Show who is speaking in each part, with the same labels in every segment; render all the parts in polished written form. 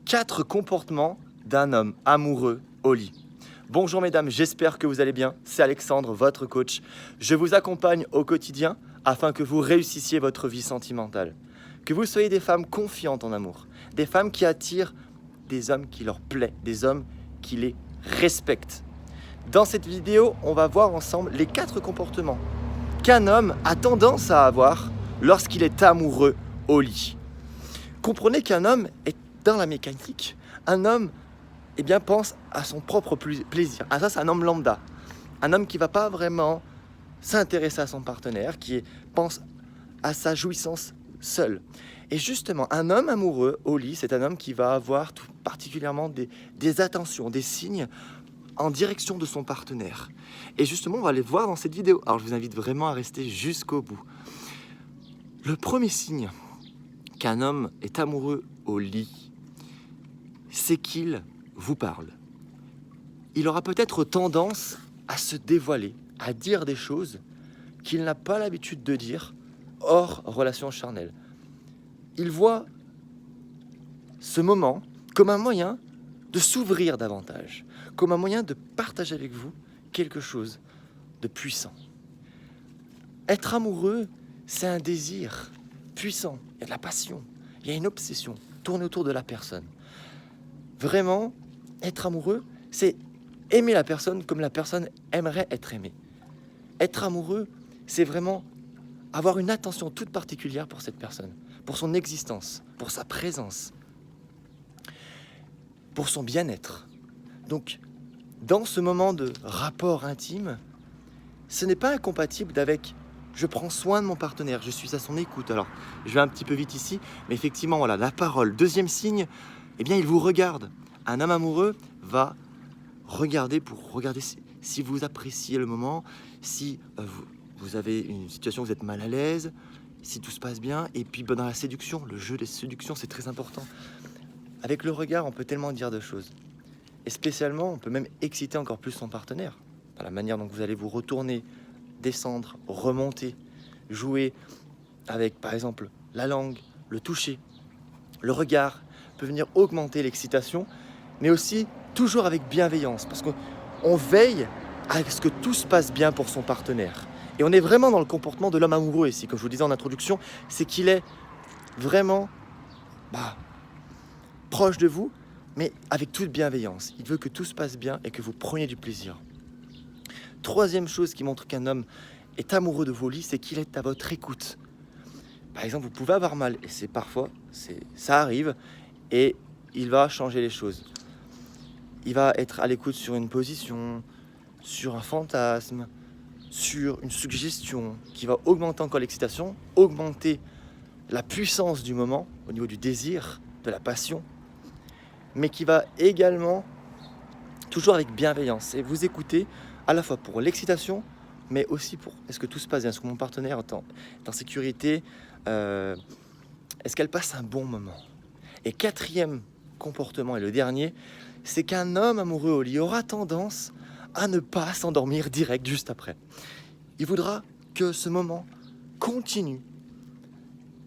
Speaker 1: 4 comportements d'un homme amoureux au lit. Bonjour mesdames, j'espère que vous allez bien. C'est Alexandre, votre coach. Je vous accompagne au quotidien afin que vous réussissiez votre vie sentimentale. Que vous soyez des femmes confiantes en amour, des femmes qui attirent des hommes qui leur plaisent, des hommes qui les respectent. Dans cette vidéo, on va voir ensemble les 4 comportements qu'un homme a tendance à avoir lorsqu'il est amoureux au lit. Comprenez qu'un homme est dans la mécanique. Un homme pense à son propre plaisir. Ah, ça, c'est un homme lambda. Un homme qui ne va pas vraiment s'intéresser à son partenaire, qui pense à sa jouissance seul. Et justement, un homme amoureux au lit, c'est un homme qui va avoir tout particulièrement des attentions, des signes en direction de son partenaire. Et justement, on va les voir dans cette vidéo. Alors, je vous invite vraiment à rester jusqu'au bout. Le premier signe qu'un homme est amoureux au lit, c'est qu'il vous parle. Il aura peut-être tendance à se dévoiler, à dire des choses qu'il n'a pas l'habitude de dire hors relation charnelle. Il voit ce moment comme un moyen de s'ouvrir davantage, comme un moyen de partager avec vous quelque chose de puissant. Être amoureux, c'est un désir puissant, il y a de la passion, il y a une obsession, tourner autour de la personne. Vraiment, être amoureux, c'est aimer la personne comme la personne aimerait être aimée. Être amoureux, c'est vraiment avoir une attention toute particulière pour cette personne, pour son existence, pour sa présence, pour son bien-être. Donc, dans ce moment de rapport intime, ce n'est pas incompatible d'avec « je prends soin de mon partenaire, je suis à son écoute ». Alors, je vais un petit peu vite ici, mais effectivement, voilà, la parole. Deuxième signe, il vous regarde. Un homme amoureux va regarder pour regarder si vous appréciez le moment, si vous avez une situation où vous êtes mal à l'aise, si tout se passe bien. Et puis dans la séduction, le jeu des séductions, c'est très important. Avec le regard, on peut tellement dire de choses. Et spécialement, on peut même exciter encore plus son partenaire. Dans la manière dont vous allez vous retourner, descendre, remonter, jouer avec, par exemple, la langue, le toucher, le regard peut venir augmenter l'excitation, mais aussi toujours avec bienveillance, parce qu'on veille à ce que tout se passe bien pour son partenaire. Et on est vraiment dans le comportement de l'homme amoureux ici, comme je vous disais en introduction, c'est qu'il est vraiment proche de vous, mais avec toute bienveillance. Il veut que tout se passe bien et que vous preniez du plaisir. Troisième chose qui montre qu'un homme est amoureux de vos lits, c'est qu'il est à votre écoute. Par exemple, vous pouvez avoir mal, et ça arrive, et il va changer les choses. Il va être à l'écoute sur une position, sur un fantasme, sur une suggestion qui va augmenter encore l'excitation, augmenter la puissance du moment au niveau du désir, de la passion, mais qui va également, toujours avec bienveillance, et vous écouter à la fois pour l'excitation, mais aussi pour est-ce que tout se passe bien, est-ce que mon partenaire est en sécurité, est-ce qu'elle passe un bon moment. Et quatrième comportement, et le dernier, c'est qu'un homme amoureux au lit aura tendance à ne pas s'endormir direct juste après. Il voudra que ce moment continue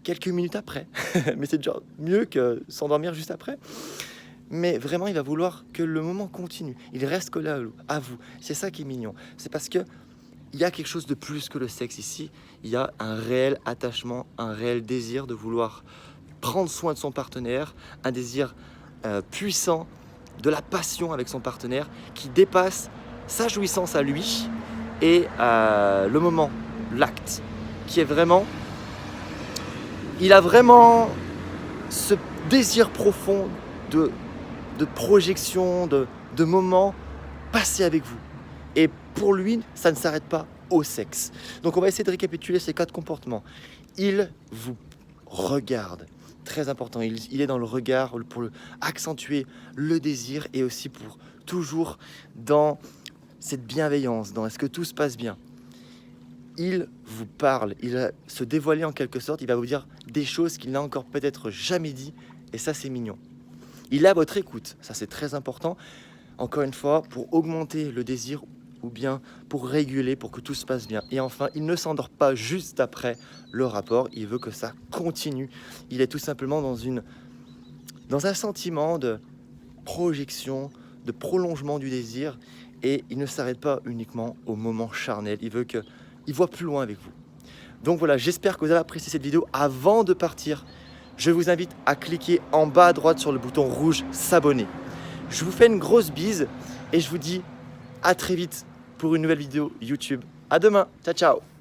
Speaker 1: quelques minutes après, mais c'est déjà mieux que s'endormir juste après. Mais vraiment, il va vouloir que le moment continue. Il reste collé à vous. C'est ça qui est mignon. C'est parce que il y a quelque chose de plus que le sexe ici. Il y a un réel attachement, un réel désir de vouloir prendre soin de son partenaire, un désir puissant, de la passion avec son partenaire qui dépasse sa jouissance à lui et le moment, l'acte, qui est vraiment... Il a vraiment ce désir profond de projection, de moments passés avec vous. Et pour lui, ça ne s'arrête pas au sexe. Donc on va essayer de récapituler ces 4 comportements. Il vous regarde, très important, il est dans le regard pour accentuer le désir et aussi pour toujours dans cette bienveillance, dans est-ce que tout se passe bien. Il vous parle, il va se dévoiler en quelque sorte, il va vous dire des choses qu'il n'a encore peut-être jamais dit, et ça c'est mignon. Il est à votre écoute, ça c'est très important, encore une fois, pour augmenter le désir ou bien pour réguler, pour que tout se passe bien. Et enfin, il ne s'endort pas juste après le rapport, il veut que ça continue. Il est tout simplement dans dans un sentiment de projection, de prolongement du désir, et il ne s'arrête pas uniquement au moment charnel, il voit plus loin avec vous. Donc voilà, j'espère que vous avez apprécié cette vidéo. Avant de partir, je vous invite à cliquer en bas à droite sur le bouton rouge s'abonner. Je vous fais une grosse bise et je vous dis à très vite pour une nouvelle vidéo YouTube. À demain, ciao ciao.